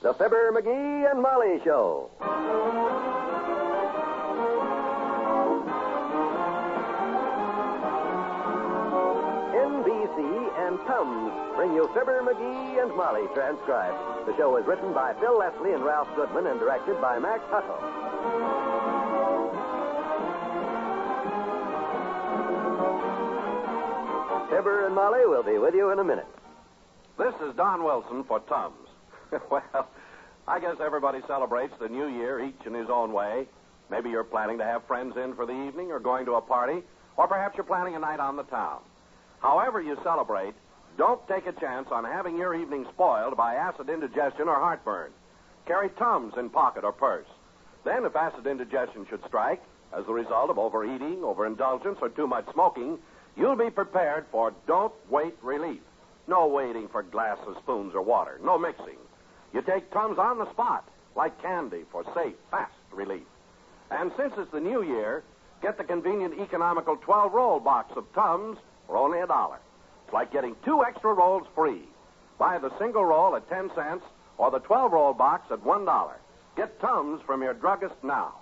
The Fibber McGee and Molly Show. NBC and Tums bring you Fibber McGee and Molly transcribed. The show is written by Phil Leslie and Ralph Goodman and directed by Max Hutto. Fibber and Molly will be with you in a minute. This is Don Wilson for Tums. Well, I guess everybody celebrates the new year each in his own way. Maybe you're planning to have friends in for the evening or going to a party, or perhaps you're planning a night on the town. However you celebrate, don't take a chance on having your evening spoiled by acid indigestion or heartburn. Carry Tums in pocket or purse. Then, if acid indigestion should strike as the result of overeating, overindulgence, or too much smoking, you'll be prepared for don't wait relief. No waiting for glasses, spoons, or water. No mixing. You take Tums on the spot, like candy, for safe, fast relief. And since it's the new year, get the convenient, economical 12-roll box of Tums for only $1. It's like getting 2 extra rolls free. Buy the single roll at 10 cents or the 12-roll box at $1. Get Tums from your druggist now.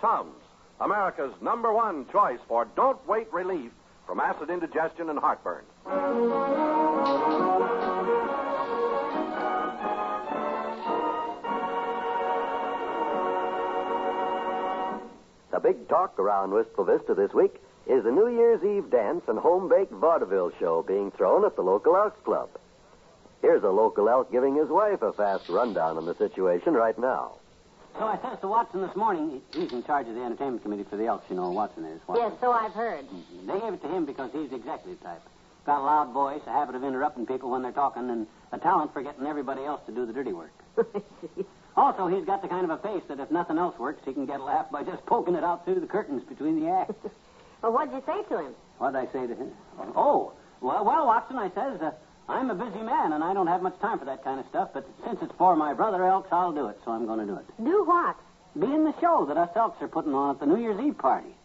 Tums, America's #1 choice for don't wait relief from acid indigestion and heartburn. The big talk around Wistful Vista this week is the New Year's Eve dance and home-baked vaudeville show being thrown at the local Elks Club. Here's a local elk giving his wife a fast rundown on the situation right now. So I says to Watson this morning, he's in charge of the entertainment committee for the Elks, you know, Watson is. Watson. Yes, so I've heard. Mm-hmm. They gave it to him because he's the executive type. Got a loud voice, a habit of interrupting people when they're talking, and a talent for getting everybody else to do the dirty work. Also, he's got the kind of a face that if nothing else works, he can get a laugh by just poking it out through the curtains between the acts. Well, what'd you say to him? What'd I say to him? Oh, well, Watson, I says, I'm a busy man, and I don't have much time for that kind of stuff, but since it's for my brother Elks, I'll do it, so I'm going to do it. Do what? Be in the show that us Elks are putting on at the New Year's Eve party.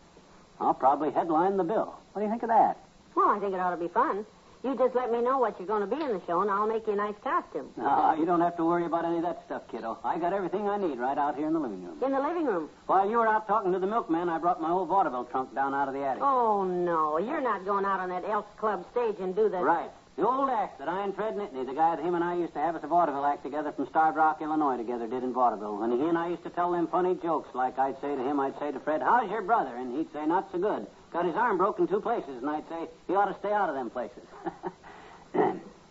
I'll probably headline the bill. What do you think of that? Well, I think it ought to be fun. You just let me know what you're going to be in the show, and I'll make you a nice costume. No, you don't have to worry about any of that stuff, kiddo. I got everything I need right out here in the living room. In the living room? While you were out talking to the milkman, I brought my old vaudeville trunk down out of the attic. Oh, no. You're not going out on that Elks Club stage and do that. Right. The old act that I and Fred Nittany, the guy that him and I used to have as a vaudeville act together from Starved Rock, Illinois, together did in vaudeville. When he and I used to tell them funny jokes, like I'd say to him, I'd say to Fred, how's your brother? And he'd say, not so good. Got his arm broke in 2 places. And I'd say, he ought to stay out of them places.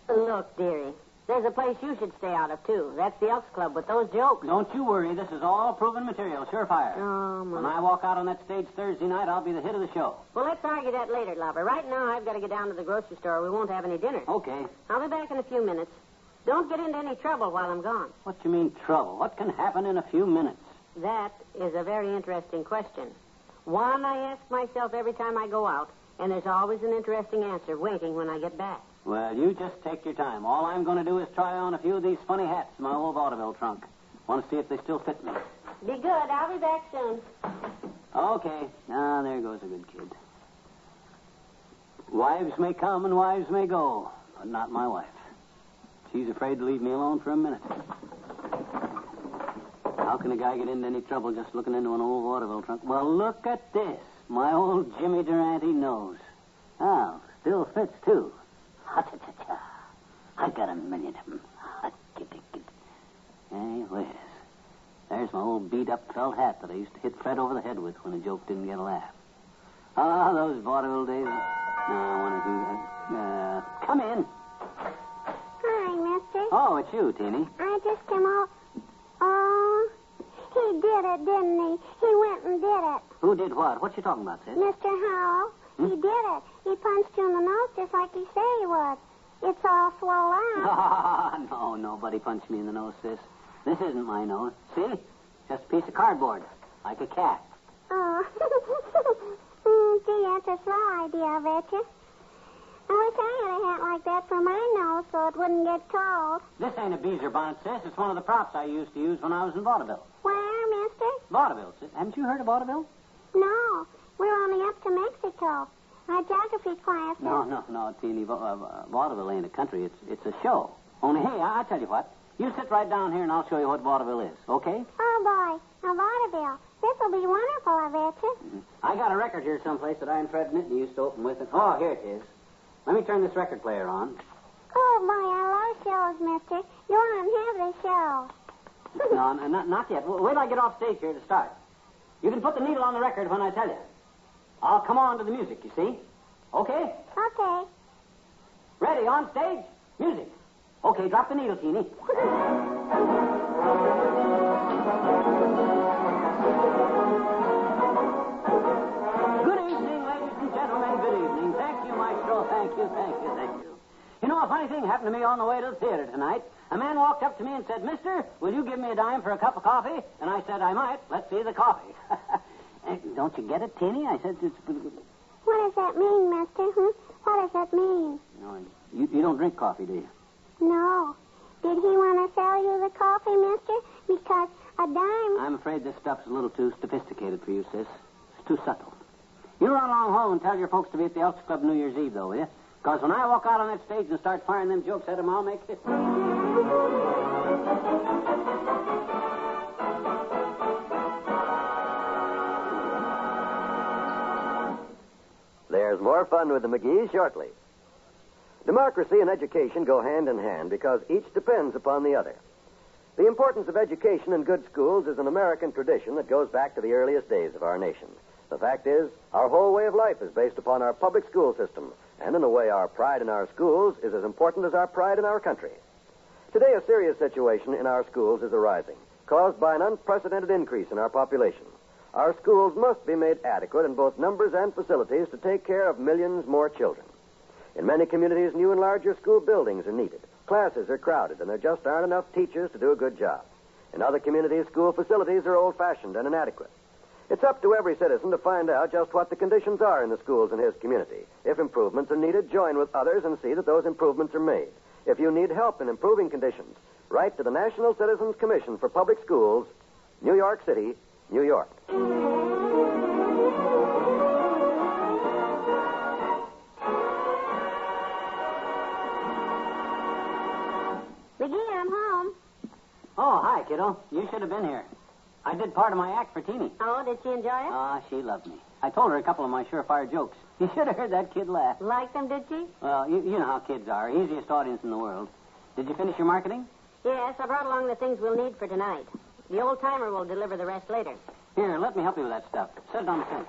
Look, dearie, there's a place you should stay out of, too. That's the Elks Club with those jokes. Don't you worry. This is all proven material. Surefire. Oh, When I walk out on that stage Thursday night, I'll be the hit of the show. Well, let's argue that later, lover. Right now, I've got to get down to the grocery store. We won't have any dinner. Okay. I'll be back in a few minutes. Don't get into any trouble while I'm gone. What you mean, trouble? What can happen in a few minutes? That is a very interesting question. One I ask myself every time I go out, and there's always an interesting answer waiting when I get back. Well, you just take your time. All I'm going to do is try on a few of these funny hats in my old vaudeville trunk. Want to see if they still fit me. Be good. I'll be back soon. Okay. Now, there goes a good kid. Wives may come and wives may go, but not my wife. She's afraid to leave me alone for a minute. How can a guy get into any trouble just looking into an old vaudeville trunk? Well, look at this. My old Jimmy Durante nose. Oh, still fits, too. Ha-cha-cha-cha. I got a million of them. Hey, there's my old beat-up felt hat that I used to hit Fred over the head with when a joke didn't get a laugh. Ah, those vaudeville days. No, I want to do that. Come in. Hi, mister. Oh, it's you, Teeny. I just came out. Oh, he did it, didn't he? He went and did it. Who did what? What you talking about, sis? Mr. Howell, he did it. He punched you in the nose just like he said he would. It's all swollen out. No, nobody punched me in the nose, sis. This isn't my nose. See? Just a piece of cardboard, like a cat. Oh. Gee, that's a swell idea, I bet you. I wish I had a hat like that for my nose so it wouldn't get cold. This ain't a beezer bonnet, sis. It's one of the props I used to use when I was in vaudeville. Where, mister? Vaudeville, sis. Haven't you heard of vaudeville? No. We're only up to Mexico. Our geography class. No, Teeny. Vaudeville ain't a country. It's a show. Only, hey, I tell you what. You sit right down here and I'll show you what vaudeville is, okay? Oh, boy. A vaudeville. This will be wonderful, I bet you. I got a record here someplace that I and Fred Nittany used to open with. Oh, here it is. Let me turn this record player on. Oh, boy, I love shows, mister. You want to have the show. No, not yet. Wait till I get off stage here to start. You can put the needle on the record when I tell you. I'll come on to the music, you see? Okay? Okay. Ready, on stage? Music. Okay, drop the needle, Teeny. Good evening, ladies and gentlemen. Good evening. Thank you, Maestro. Thank you. You know, a funny thing happened to me on the way to the theater tonight. A man walked up to me and said, Mister, will you give me a dime for a cup of coffee? And I said, I might. Let's see the coffee. Don't you get it, Teeny? I said, it's... What does that mean, mister? What does that mean? No, you don't drink coffee, do you? No. Did he want to sell you the coffee, mister? Because a dime... I'm afraid this stuff's a little too sophisticated for you, sis. It's too subtle. You run along home and tell your folks to be at the Elks Club New Year's Eve, though, will you? Because when I walk out on that stage and start firing them jokes at them, I'll make it. There's more fun with the McGees shortly. Democracy and education go hand in hand because each depends upon the other. The importance of education in good schools is an American tradition that goes back to the earliest days of our nation. The fact is, our whole way of life is based upon our public school system, and in a way, our pride in our schools is as important as our pride in our country. Today, a serious situation in our schools is arising, caused by an unprecedented increase in our population. Our schools must be made adequate in both numbers and facilities to take care of millions more children. In many communities, new and larger school buildings are needed. Classes are crowded, and there just aren't enough teachers to do a good job. In other communities, school facilities are old-fashioned and inadequate. It's up to every citizen to find out just what the conditions are in the schools in his community. If improvements are needed, join with others and see that those improvements are made. If you need help in improving conditions, write to the National Citizens Commission for Public Schools, New York City, New York. McGee, I'm home. Oh, hi, kiddo. You should have been here. I did part of my act for Teeny. Oh, did she enjoy it? Ah, she loved me. I told her a couple of my surefire jokes. You should have heard that kid laugh. Liked them, did she? Well, you know how kids are. Easiest audience in the world. Did you finish your marketing? Yes, I brought along the things we'll need for tonight. The old-timer will deliver the rest later. Here, let me help you with that stuff. Set it on the sink.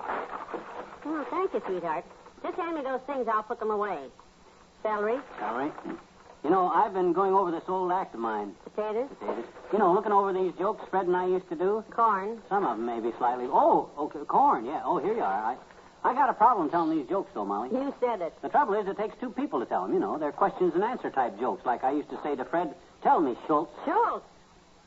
Oh, thank you, sweetheart. Just hand me those things. I'll put them away. Celery, All right. You know, I've been going over this old act of mine. potatoes, You know, looking over these jokes Fred and I used to do. corn. Some of them maybe slightly. Oh, okay, corn, yeah. Oh, here you are. I got a problem telling these jokes, though, Molly. You said it. The trouble is, it takes two people to tell them, you know. They're questions and answer type jokes. Like I used to say to Fred, tell me, Schultz. Schultz.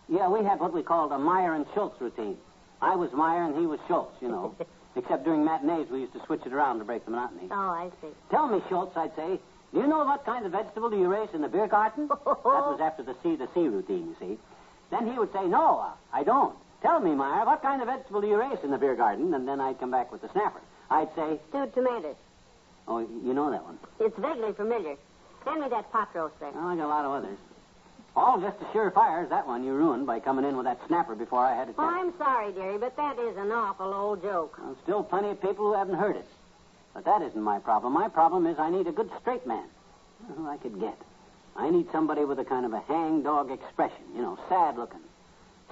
Yeah, we had what we called a Meyer and Schultz routine. I was Meyer and he was Schultz, you know. Except during matinees, we used to switch it around to break the monotony. Oh, I see. Tell me, Schultz, I'd say, do you know what kind of vegetable do you raise in the beer garden? That was after the C to C routine, you see. Then he would say, no, I don't. Tell me, Meyer, what kind of vegetable do you raise in the beer garden? And then I'd come back with the snapper. I'd say... Stewed tomatoes. Oh, you know that one. It's vaguely familiar. Hand me that pot roast there. Well, I got a lot of others. All just as surefire as that one you ruined by coming in with that snapper before I had it. Oh, I'm sorry, dearie, but that is an awful old joke. Well, still plenty of people who haven't heard it. But that isn't my problem. My problem is I need a good straight man. Who I could get. I need somebody with a kind of a hang-dog expression. You know, sad-looking.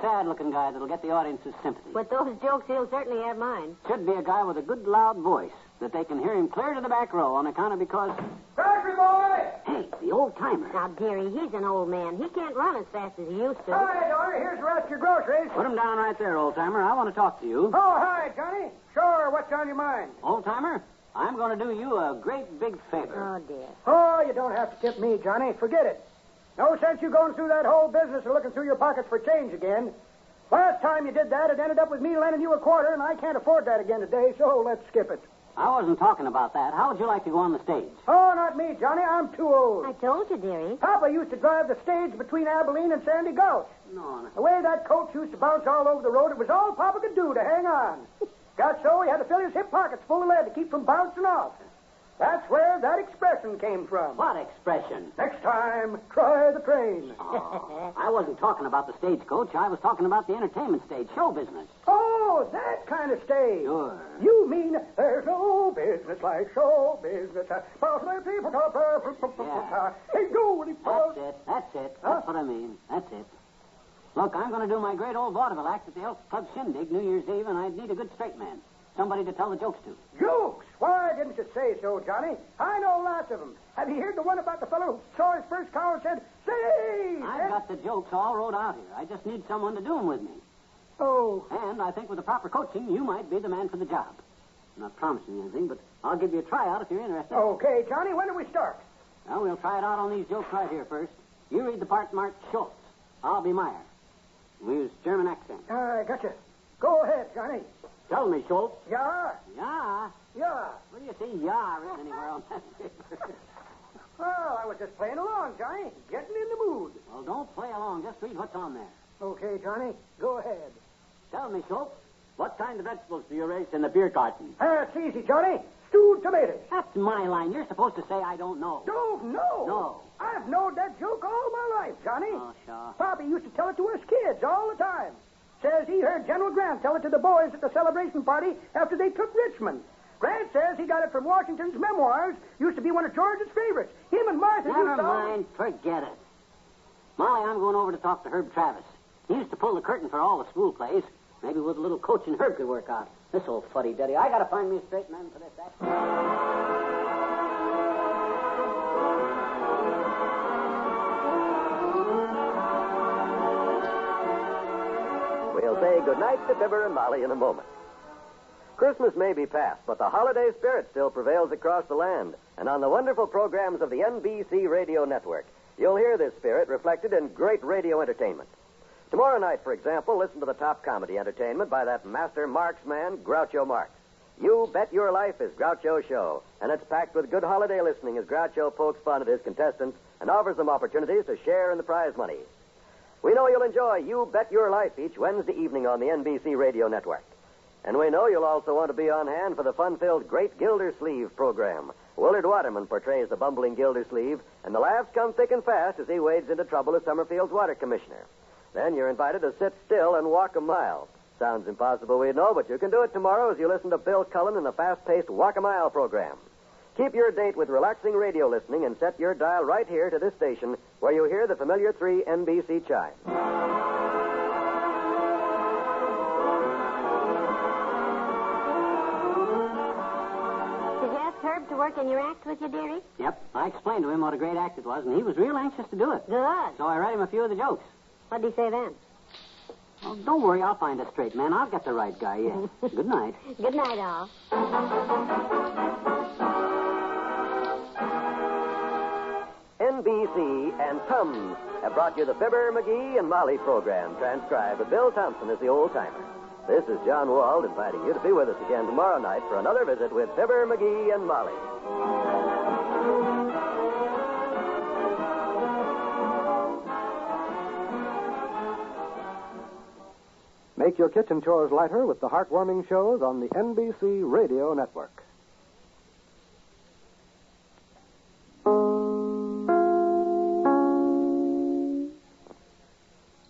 Sad-looking guy that'll get the audience's sympathy. With those jokes, he'll certainly have mine. Should be a guy with a good, loud voice that they can hear him clear to the back row on account of because... Grocery boy! Hey, the old-timer. Now, dearie, he's an old man. He can't run as fast as he used to. Hi, daughter. Here's the rest of your groceries. Put him down right there, old-timer. I want to talk to you. Oh, hi, Johnny. Sure, what's on your mind? Old-timer, I'm going to do you a great big favor. Oh, dear. Oh, you don't have to tip me, Johnny. Forget it. No sense you going through that whole business of looking through your pockets for change again. Last time you did that, it ended up with me lending you a quarter, and I can't afford that again today, so let's skip it. I wasn't talking about that. How would you like to go on the stage? Oh, not me, Johnny. I'm too old. I told you, dearie. Papa used to drive the stage between Abilene and Sandy Gulch. No. The way that coach used to bounce all over the road, it was all Papa could do to hang on. Got so he had to fill his hip pockets full of lead to keep from bouncing off. That's where that expression came from. What expression? Next time, try the train. Oh, I wasn't talking about the stagecoach. I was talking about the entertainment stage, show business. Oh, that kind of stage. Sure. You mean there's no business like show business. Yeah. Hey, go, Willie. That's it. That's what I mean. That's it. Look, I'm going to do my great old vaudeville act at the Elks Club shindig New Year's Eve, and I'd need a good straight man. Somebody to tell the jokes to. Jokes? Why didn't you say so, Johnny? I know lots of them. Have you heard the one about the fellow who saw his first cow and said, "Say"? I've got the jokes all wrote out here. I just need someone to do them with me. Oh. And I think with the proper coaching, you might be the man for the job. I'm not promising you anything, but I'll give you a tryout if you're interested. Okay, Johnny, when do we start? Well, we'll try it out on these jokes right here first. You read the part marked Schultz. I'll be Meyer. We use German accent. I gotcha. Go ahead, Johnny. Tell me, Schultz. Yeah? Yeah? Yeah. Where do you see "yeah" written anywhere on that paper? Well, I was just playing along, Johnny. Getting in the mood. Well, don't play along. Just read what's on there. Okay, Johnny. Go ahead. Tell me, Schultz, what kind of vegetables do you raise in the beer garden? That's easy, Johnny. Stewed tomatoes. That's my line. You're supposed to say I don't know. Don't know? No. I've known that joke all my life, Johnny. Oh, sure. Poppy used to tell it to us kids all the time. Says he heard General Grant tell it to the boys at the celebration party after they took Richmond. Grant says he got it from Washington's memoirs. Used to be one of George's favorites. Him and Martha Never used to... mind. Forget it. Molly, I'm going over to talk to Herb Travis. He used to pull the curtain for all the school plays. Maybe with a little coaching Herb could work out. This old fuddy-duddy. I got to find me a straight man for this act. We'll say goodnight to Fibber and Molly in a moment. Christmas may be past, but the holiday spirit still prevails across the land. And on the wonderful programs of the NBC Radio Network, you'll hear this spirit reflected in great radio entertainment. Tomorrow night, for example, listen to the top comedy entertainment by that master marksman, Groucho Marx. You Bet Your Life is Groucho's show, and it's packed with good holiday listening as Groucho pokes fun at his contestants and offers them opportunities to share in the prize money. We know you'll enjoy You Bet Your Life each Wednesday evening on the NBC Radio Network. And we know you'll also want to be on hand for the fun-filled Great Gildersleeve program. Willard Waterman portrays the bumbling Gildersleeve, and the laughs come thick and fast as he wades into trouble as Summerfield's water commissioner. Then you're invited to sit still and walk a mile. Sounds impossible, we know, but you can do it tomorrow as you listen to Bill Cullen in the fast-paced Walk a Mile program. Keep your date with relaxing radio listening and set your dial right here to this station where you hear the familiar 3 NBC chimes. Did you ask Herb to work in your act with you, dearie? Yep. I explained to him what a great act it was, and he was real anxious to do it. Good. So I read him a few of the jokes. What'd he say then? Oh, don't worry. I'll find a straight man. I'll get the right guy, yeah. Good night. Good night, all. NBC and Tums have brought you the Fibber, McGee, and Molly program, transcribed with Bill Thompson as the old-timer. This is John Wald inviting you to be with us again tomorrow night for another visit with Fibber, McGee, and Molly. Make your kitchen chores lighter with the heartwarming shows on the NBC Radio Network.